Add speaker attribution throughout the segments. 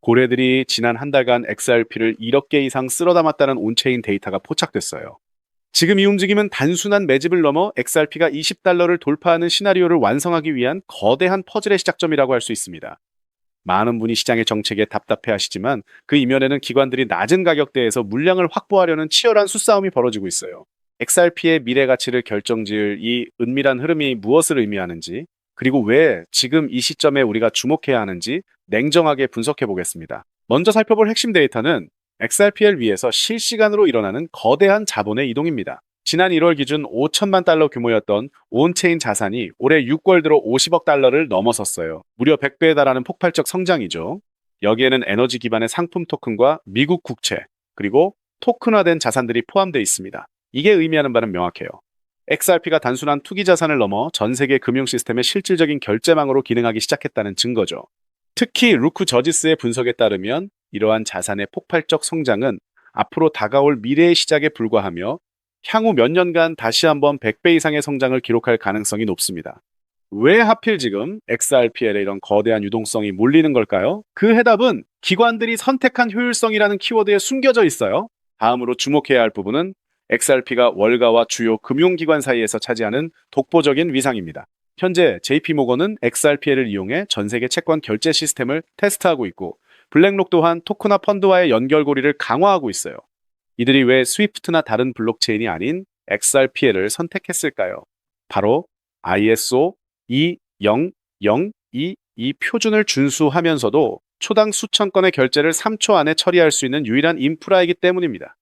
Speaker 1: 고래들이 지난 한 달간 XRP를 1억 개 이상 쓸어 담았다는 온체인 데이터가 포착됐어요. 지금 이 움직임은 단순한 매집을 넘어 XRP가 20달러를 돌파하는 시나리오를 완성하기 위한 거대한 퍼즐의 시작점이라고 할 수 있습니다. 많은 분이 시장의 정책에 답답해 하시지만 그 이면에는 기관들이 낮은 가격대에서 물량을 확보하려는 치열한 수싸움이 벌어지고 있어요. XRP의 미래 가치를 결정지을 이 은밀한 흐름이 무엇을 의미하는지, 그리고 왜 지금 이 시점에 우리가 주목해야 하는지 냉정하게 분석해 보겠습니다. 먼저 살펴볼 핵심 데이터는 XRP를 위해서 실시간으로 일어나는 거대한 자본의 이동입니다. 지난 1월 기준 5천만 달러 규모였던 온체인 자산이 올해 6개월 들어 50억 달러를 넘어섰어요. 무려 100배에 달하는 폭발적 성장이죠. 여기에는 에너지 기반의 상품 토큰과 미국 국채, 그리고 토큰화된 자산들이 포함되어 있습니다. 이게 의미하는 바는 명확해요. XRP가 단순한 투기 자산을 넘어 전 세계 금융 시스템의 실질적인 결제망으로 기능하기 시작했다는 증거죠. 특히 루크 저지스의 분석에 따르면 이러한 자산의 폭발적 성장은 앞으로 다가올 미래의 시작에 불과하며 향후 몇 년간 다시 한번 100배 이상의 성장을 기록할 가능성이 높습니다. 왜 하필 지금 XRPL에 이런 거대한 유동성이 몰리는 걸까요? 그 해답은 기관들이 선택한 효율성이라는 키워드에 숨겨져 있어요. 다음으로 주목해야 할 부분은 XRP가 월가와 주요 금융기관 사이에서 차지하는 독보적인 위상입니다. 현재 JP모건은 XRPL을 이용해 전 세계 채권 결제 시스템을 테스트하고 있고, 블랙록 또한 토큰화 펀드와의 연결고리를 강화하고 있어요. 이들이 왜 스위프트나 다른 블록체인이 아닌 XRPL을 선택했을까요? 바로 ISO 20022 표준을 준수하면서도 초당 수천 건의 결제를 3초 안에 처리할 수 있는 유일한 인프라이기 때문입니다.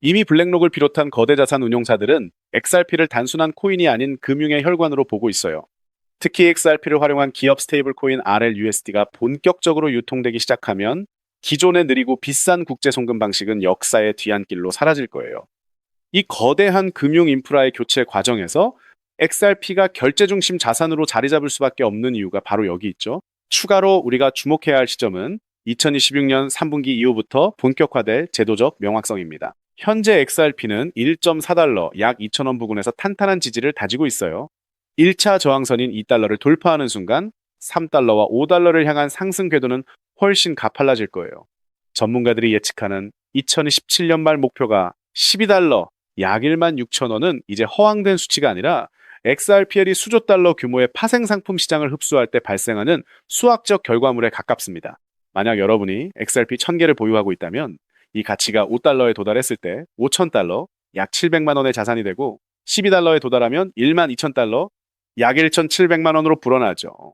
Speaker 1: 이미 블랙록을 비롯한 거대 자산 운용사들은 XRP를 단순한 코인이 아닌 금융의 혈관으로 보고 있어요. 특히 XRP를 활용한 기업 스테이블 코인 RLUSD가 본격적으로 유통되기 시작하면 기존의 느리고 비싼 국제 송금 방식은 역사의 뒤안길로 사라질 거예요. 이 거대한 금융 인프라의 교체 과정에서 XRP가 결제 중심 자산으로 자리 잡을 수밖에 없는 이유가 바로 여기 있죠. 추가로 우리가 주목해야 할 시점은 2026년 3분기 이후부터 본격화될 제도적 명확성입니다. 현재 XRP는 1.4달러, 약 2,000원 부근에서 탄탄한 지지를 다지고 있어요. 1차 저항선인 2달러를 돌파하는 순간 3달러와 5달러를 향한 상승 궤도는 훨씬 가팔라질 거예요. 전문가들이 예측하는 2027년 말 목표가 12달러, 약 1만 6천 원은 이제 허황된 수치가 아니라 XRPL이 수조 달러 규모의 파생 상품 시장을 흡수할 때 발생하는 수학적 결과물에 가깝습니다. 만약 여러분이 XRP 1000개를 보유하고 있다면 이 가치가 5달러에 도달했을 때 5,000달러, 약 700만 원의 자산이 되고, 12달러에 도달하면 1만 2천 달러, 약 1,700만 원으로 불어나죠.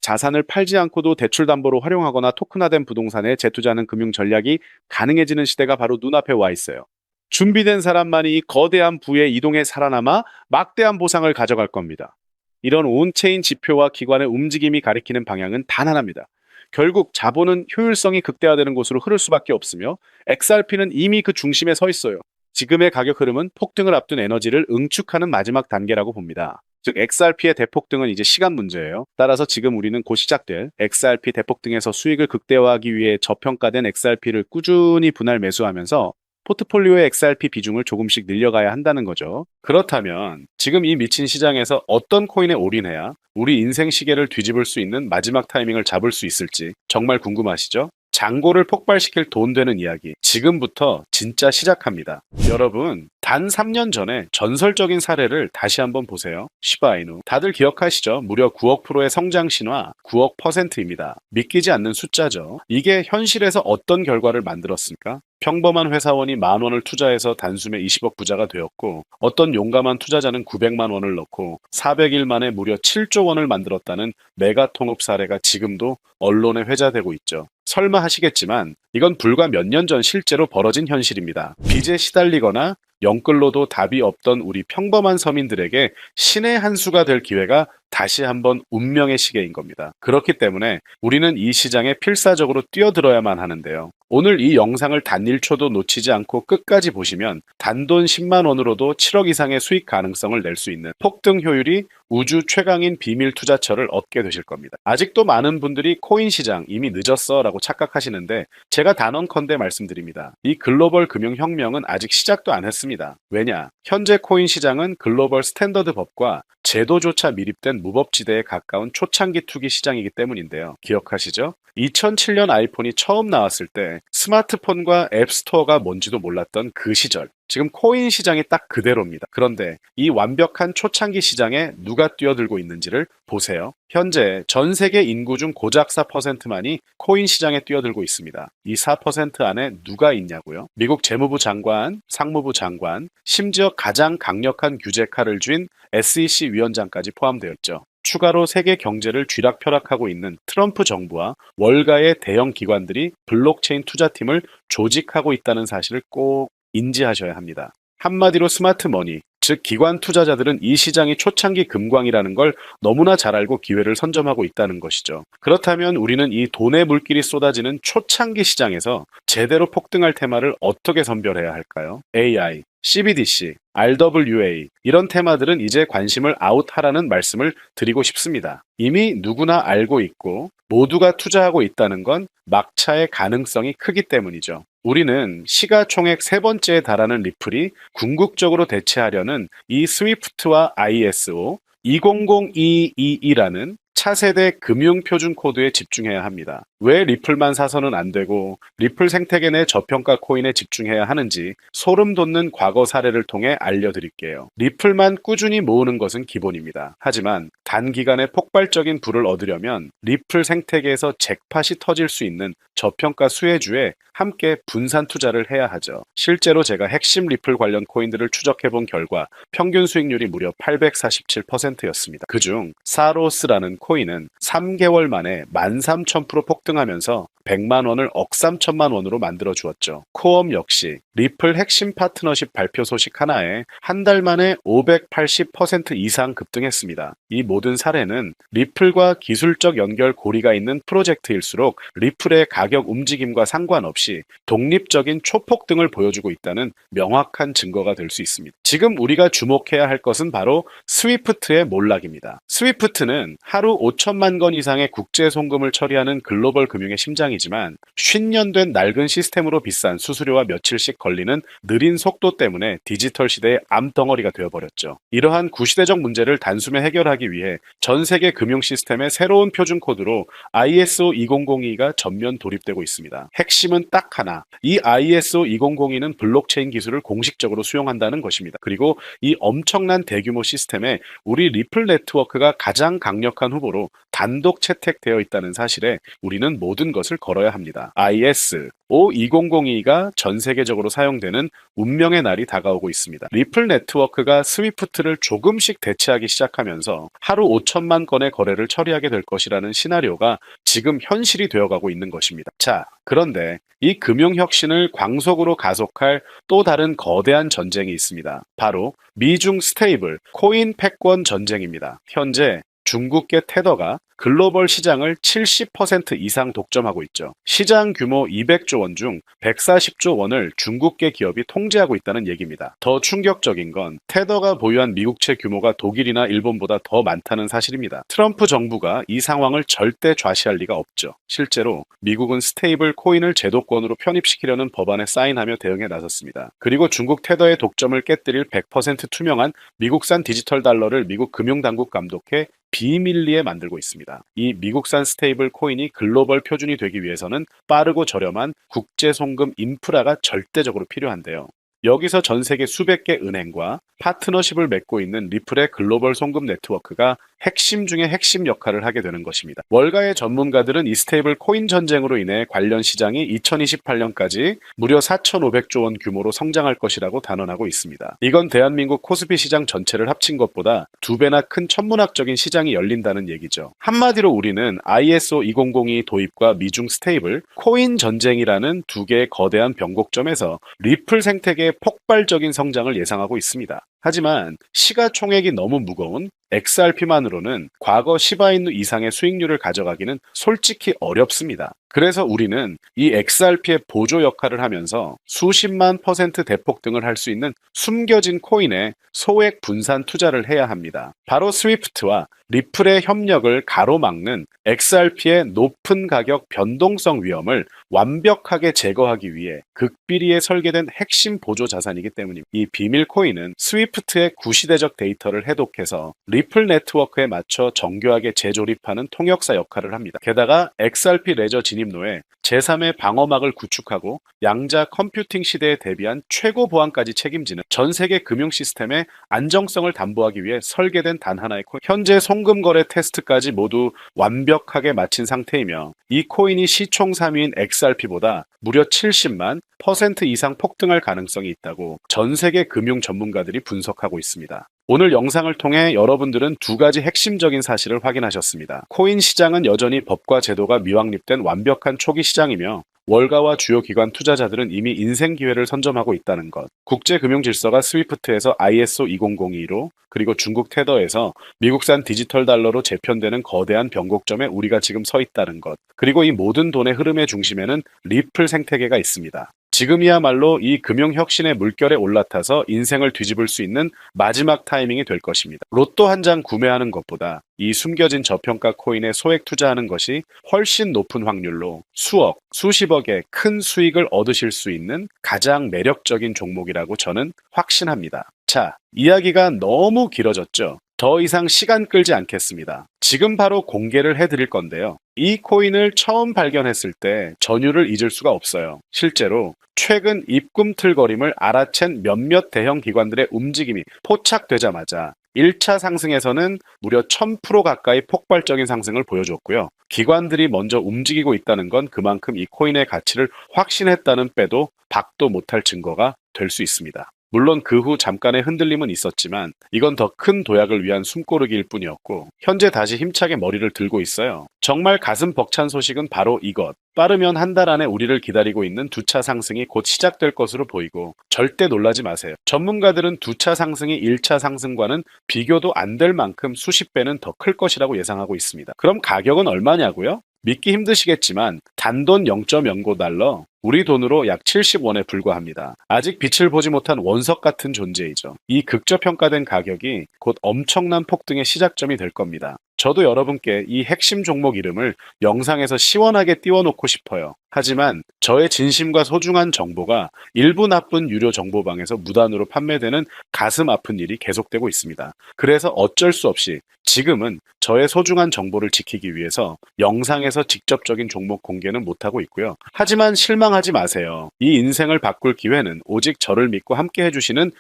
Speaker 1: 자산을 팔지 않고도 대출 담보로 활용하거나 토큰화된 부동산에 재투자하는 금융 전략이 가능해지는 시대가 바로 눈앞에 와 있어요. 준비된 사람만이 이 거대한 부의 이동에 살아남아 막대한 보상을 가져갈 겁니다. 이런 온체인 지표와 기관의 움직임이 가리키는 방향은 단 하나입니다. 결국 자본은 효율성이 극대화되는 곳으로 흐를 수밖에 없으며 XRP는 이미 그 중심에 서 있어요. 지금의 가격 흐름은 폭등을 앞둔 에너지를 응축하는 마지막 단계라고 봅니다. 즉 XRP의 대폭등은 이제 시간 문제예요. 따라서 지금 우리는 곧 시작될 XRP 대폭등에서 수익을 극대화하기 위해 저평가된 XRP를 꾸준히 분할 매수하면서 포트폴리오의 XRP 비중을 조금씩 늘려가야 한다는 거죠. 그렇다면 지금 이 미친 시장에서 어떤 코인에 올인해야 우리 인생 시계를 뒤집을 수 있는 마지막 타이밍을 잡을 수 있을지 정말 궁금하시죠? 잔고를 폭발시킬 돈 되는 이야기 지금부터 진짜 시작합니다. 여러분, 단 3년 전에 전설적인 사례를 다시 한번 보세요. 시바이누. 다들 기억하시죠? 무려 9억 프로의 성장 신화, 9억 %입니다. 믿기지 않는 숫자죠. 이게 현실에서 어떤 결과를 만들었습니까? 평범한 회사원이 10,000원을 투자해서 단숨에 20억 부자가 되었고, 어떤 용감한 투자자는 900만 원을 넣고 400일 만에 무려 7조 원을 만들었다는 메가 통업 사례가 지금도 언론에 회자되고 있죠. 설마 하시겠지만 이건 불과 몇 년 전 실제로 벌어진 현실입니다. 빚에 시달리거나 영끌로도 답이 없던 우리 평범한 서민들에게 신의 한 수가 될 기회가 다시 한번 운명의 시계인 겁니다. 그렇기 때문에 우리는 이 시장에 필사적으로 뛰어들어야만 하는데요. 오늘 이 영상을 단 1초도 놓치지 않고 끝까지 보시면 단돈 10만 원으로도 7억 이상의 수익 가능성을 낼 수 있는 폭등 효율이 우주 최강인 비밀 투자처를 얻게 되실 겁니다. 아직도 많은 분들이 코인 시장 이미 늦었어 라고 착각하시는데 제가 단언컨대 말씀드립니다. 이 글로벌 금융혁명은 아직 시작도 안 했습니다. 있습니다. 왜냐? 현재 코인 시장은 글로벌 스탠더드 법과 제도조차 미립된 무법지대에 가까운 초창기 투기 시장이기 때문인데요. 기억하시죠? 2007년 아이폰이 처음 나왔을 때 스마트폰과 앱스토어가 뭔지도 몰랐던 그 시절. 지금 코인 시장이 딱 그대로입니다. 그런데 이 완벽한 초창기 시장에 누가 뛰어들고 있는지를 보세요. 현재 전 세계 인구 중 고작 4%만이 코인 시장에 뛰어들고 있습니다. 이 4% 안에 누가 있냐고요? 미국 재무부 장관, 상무부 장관, 심지어 가장 강력한 규제 칼을 쥔 SEC 위원장까지 포함되어 있죠. 추가로 세계 경제를 쥐락펴락하고 있는 트럼프 정부와 월가의 대형 기관들이 블록체인 투자팀을 조직하고 있다는 사실을 꼭 인지하셔야 합니다. 한마디로 스마트 머니, 즉 기관 투자자들은 이 시장이 초창기 금광이라는 걸 너무나 잘 알고 기회를 선점하고 있다는 것이죠. 그렇다면 우리는 이 돈의 물길이 쏟아지는 초창기 시장에서 제대로 폭등할 테마를 어떻게 선별해야 할까요? AI, CBDC, RWA 이런 테마들은 이제 관심을 아웃하라는 말씀을 드리고 싶습니다. 이미 누구나 알고 있고 모두가 투자하고 있다는 건 막차의 가능성이 크기 때문이죠. 우리는 시가총액 세 번째에 달하는 리플이 궁극적으로 대체하려는 이 스위프트와 ISO 200222라는 차세대 금융표준 코드에 집중해야 합니다. 왜 리플만 사서는 안 되고 리플 생태계 내 저평가 코인에 집중해야 하는지 소름 돋는 과거 사례를 통해 알려드릴게요. 리플만 꾸준히 모으는 것은 기본입니다. 하지만 단기간에 폭발적인 부를 얻으려면 리플 생태계에서 잭팟이 터질 수 있는 저평가 수혜주에 함께 분산 투자를 해야 하죠. 실제로 제가 핵심 리플 관련 코인들을 추적해본 결과 평균 수익률이 무려 847%였습니다. 그중 사로스라는 코인은 3개월 만에 13,000% 폭등하면서 100만 원을 억삼천만 원으로 만들어 주었죠. 코엄 역시 리플 핵심 파트너십 발표 소식 하나에 한 달 만에 580% 이상 급등했습니다. 이 모든 사례는 리플과 기술적 연결 고리가 있는 프로젝트일수록 리플의 가격 움직임과 상관없이 독립적인 초폭등을 보여주고 있다는 명확한 증거가 될 수 있습니다. 지금 우리가 주목해야 할 것은 바로 스위프트의 몰락입니다. 스위프트는 하루 5천만 건 이상의 국제 송금을 처리하는 글로벌 금융의 심장이지만 50년 된 낡은 시스템으로 비싼 수수료와 며칠씩 걸리는 느린 속도 때문에 디지털 시대의 암덩어리가 되어버렸죠. 이러한 구시대적 문제를 단숨에 해결하기 위해 전 세계 금융 시스템의 새로운 표준 코드로 ISO 2002가 전면 도입되고 있습니다. 핵심은 딱 하나, 이 ISO 2002는 블록체인 기술을 공식적으로 수용한다는 것입니다. 그리고 이 엄청난 대규모 시스템에 우리 리플 네트워크가 가장 강력한 후보로 단독 채택되어 있다는 사실에 우리는 모든 것을 걸어야 합니다. ISO 2002가 전 세계적으로 사용되는 운명의 날이 다가오고 있습니다. 리플 네트워크가 스위프트를 조금씩 대체하기 시작하면서 하루 5천만 건의 거래를 처리하게 될 것이라는 시나리오가 지금 현실이 되어가고 있는 것입니다. 자, 그런데 이 금융혁신을 광속으로 가속할 또 다른 거대한 전쟁이 있습니다. 바로 미중 스테이블 코인 패권 전쟁입니다. 현재 중국계 테더가 글로벌 시장을 70% 이상 독점하고 있죠. 시장 규모 200조 원 중 140조 원을 중국계 기업이 통제하고 있다는 얘기입니다. 더 충격적인 건 테더가 보유한 미국채 규모가 독일이나 일본보다 더 많다는 사실입니다. 트럼프 정부가 이 상황을 절대 좌시할 리가 없죠. 실제로 미국은 스테이블 코인을 제도권으로 편입시키려는 법안에 사인하며 대응에 나섰습니다. 그리고 중국 테더의 독점을 깨뜨릴 100% 투명한 미국산 디지털 달러를 미국 금융당국 감독해 비밀리에 만들고 있습니다. 이 미국산 스테이블 코인이 글로벌 표준이 되기 위해서는 빠르고 저렴한 국제 송금 인프라가 절대적으로 필요한데요. 여기서 전 세계 수백 개 은행과 파트너십을 맺고 있는 리플의 글로벌 송금 네트워크가 핵심 중의 핵심 역할을 하게 되는 것입니다. 월가의 전문가들은 이 스테이블 코인 전쟁으로 인해 관련 시장이 2028년까지 무려 4,500조 원 규모로 성장할 것이라고 단언하고 있습니다. 이건 대한민국 코스피 시장 전체를 합친 것보다 2배나 큰 천문학적인 시장이 열린다는 얘기죠. 한마디로 우리는 ISO 2002 도입과 미중 스테이블, 코인 전쟁이라는 두 개의 거대한 변곡점에서 리플 생태계의 폭발적인 성장을 예상하고 있습니다. 하지만 시가총액이 너무 무거운 XRP만으로는 과거 시바이누 이상의 수익률을 가져가기는 솔직히 어렵습니다. 그래서 우리는 이 XRP의 보조 역할을 하면서 수십만 % 대폭등을 할 수 있는 숨겨진 코인에 소액 분산 투자를 해야 합니다. 바로 스위프트와 리플의 협력을 가로막는 XRP의 높은 가격 변동성 위험을 완벽하게 제거하기 위해 극비리에 설계된 핵심 보조 자산이기 때문입니다. 이 비밀 코인은 스위프트의 구시대적 데이터를 해독해서 리플 네트워크에 맞춰 정교하게 재조립하는 통역사 역할을 합니다. 게다가 XRP 레저 진입로에 제3의 방어막을 구축하고 양자 컴퓨팅 시대에 대비한 최고 보안까지 책임지는 전 세계 금융 시스템의 안정성을 담보하기 위해 설계된 단 하나의 코인. 현재 송금 거래 테스트까지 모두 완벽하게 마친 상태이며 이 코인이 시총 3위인 XRP보다 무려 70만 % 이상 폭등할 가능성이 있다고 전 세계 금융 전문가들이 분석하고 있습니다. 오늘 영상을 통해 여러분들은 두 가지 핵심적인 사실을 확인하셨습니다. 코인 시장은 여전히 법과 제도가 미확립된 완벽한 초기 시장이며 월가와 주요 기관 투자자들은 이미 인생 기회를 선점하고 있다는 것. 국제 금융 질서가 스위프트에서 ISO 20022로 그리고 중국 테더에서 미국산 디지털 달러로 재편되는 거대한 변곡점에 우리가 지금 서 있다는 것. 그리고 이 모든 돈의 흐름의 중심에는 리플 생태계가 있습니다. 지금이야말로 이 금융혁신의 물결에 올라타서 인생을 뒤집을 수 있는 마지막 타이밍이 될 것입니다. 로또 한 장 구매하는 것보다 이 숨겨진 저평가 코인에 소액 투자하는 것이 훨씬 높은 확률로 수억, 수십억의 큰 수익을 얻으실 수 있는 가장 매력적인 종목이라고 저는 확신합니다. 자, 이야기가 너무 길어졌죠? 더 이상 시간 끌지 않겠습니다. 지금 바로 공개를 해드릴 건데요. 이 코인을 처음 발견했을 때 전율을 잊을 수가 없어요. 실제로 최근 입꿈틀거림을 알아챈 몇몇 대형 기관들의 움직임이 포착되자마자 1차 상승에서는 무려 1000% 가까이 폭발적인 상승을 보여줬고요. 기관들이 먼저 움직이고 있다는 건 그만큼 이 코인의 가치를 확신했다는 빼도 박도 못할 증거가 될 수 있습니다. 물론 그 후 잠깐의 흔들림은 있었지만 이건 더 큰 도약을 위한 숨고르기일 뿐이었고 현재 다시 힘차게 머리를 들고 있어요. 정말 가슴 벅찬 소식은 바로 이것. 빠르면 한 달 안에 우리를 기다리고 있는 2차 상승이 곧 시작될 것으로 보이고 절대 놀라지 마세요. 전문가들은 2차 상승이 1차 상승과는 비교도 안 될 만큼 수십 배는 더 클 것이라고 예상하고 있습니다. 그럼 가격은 얼마냐고요? 믿기 힘드시겠지만 단돈 0.09달러, 우리 돈으로 약 70원에 불과합니다. 아직 빛을 보지 못한 원석 같은 존재이죠. 이 극저평가된 가격이 곧 엄청난 폭등의 시작점이 될 겁니다. 저도 여러분께 이 핵심 종목 이름을 영상에서 시원하게 띄워놓고 싶어요. 하지만 저의 진심과 소중한 정보가 일부 나쁜 유료 정보방에서 무단으로 판매되는 가슴 아픈 일이 계속되고 있습니다. 그래서 어쩔 수 없이 지금은 저의 소중한 정보를 지키기 위해서 영상에서 직접적인 종목 공개는 못하고 있고요. 하지만 실망하지 마세요. 이 인생을 바꿀 기회는 오직 저를 믿고 함께 해주시는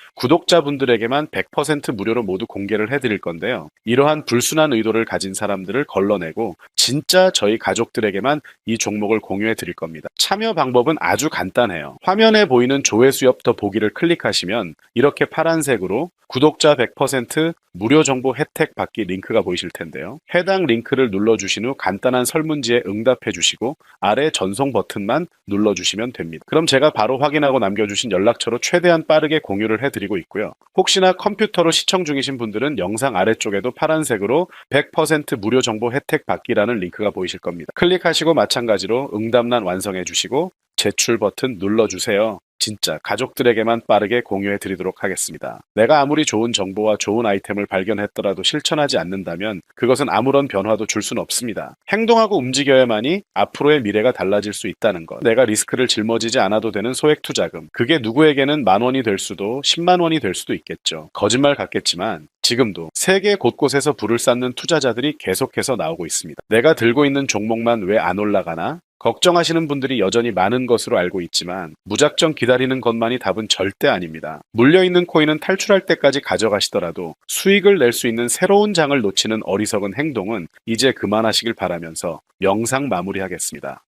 Speaker 1: 구독자분들에게만 100% 무료로 모두 공개를 해드릴 건데요. 이러한 불순한 의도를 가진 사람들을 걸러내고 진짜 저희 가족들에게만 이 종목을 공유해 드릴 겁니다. 참여 방법은 아주 간단해요. 화면에 보이는 조회수 옆 더 보기를 클릭하시면 이렇게 파란색으로 구독자 100% 무료 정보 혜택 받기 링크가 보이실 텐데요. 해당 링크를 눌러주신 후 간단한 설문지에 응답해 주시고 아래 전송 버튼만 눌러주시면 됩니다. 그럼 제가 바로 확인하고 남겨주신 연락처로 최대한 빠르게 공유를 해드리고 있고요. 혹시나 컴퓨터로 시청 중이신 분들은 영상 아래쪽에도 파란색으로 100% 무료 정보 혜택 받기라는 링크가 보이실 겁니다. 클릭하시고 마찬가지로 응답란 완성해 주시고 제출 버튼 눌러주세요. 진짜 가족들에게만 빠르게 공유해 드리도록 하겠습니다. 내가 아무리 좋은 정보와 좋은 아이템을 발견했더라도 실천하지 않는다면 그것은 아무런 변화도 줄 수는 없습니다. 행동하고 움직여야만이 앞으로의 미래가 달라질 수 있다는 것. 내가 리스크를 짊어지지 않아도 되는 소액 투자금. 그게 누구에게는 10,000원이 될 수도 10만 원이 될 수도 있겠죠. 거짓말 같겠지만 지금도 세계 곳곳에서 불을 쌓는 투자자들이 계속해서 나오고 있습니다. 내가 들고 있는 종목만 왜 안 올라가나? 걱정하시는 분들이 여전히 많은 것으로 알고 있지만 무작정 기다리는 것만이 답은 절대 아닙니다. 물려있는 코인은 탈출할 때까지 가져가시더라도 수익을 낼 수 있는 새로운 장을 놓치는 어리석은 행동은 이제 그만하시길 바라면서 영상 마무리하겠습니다.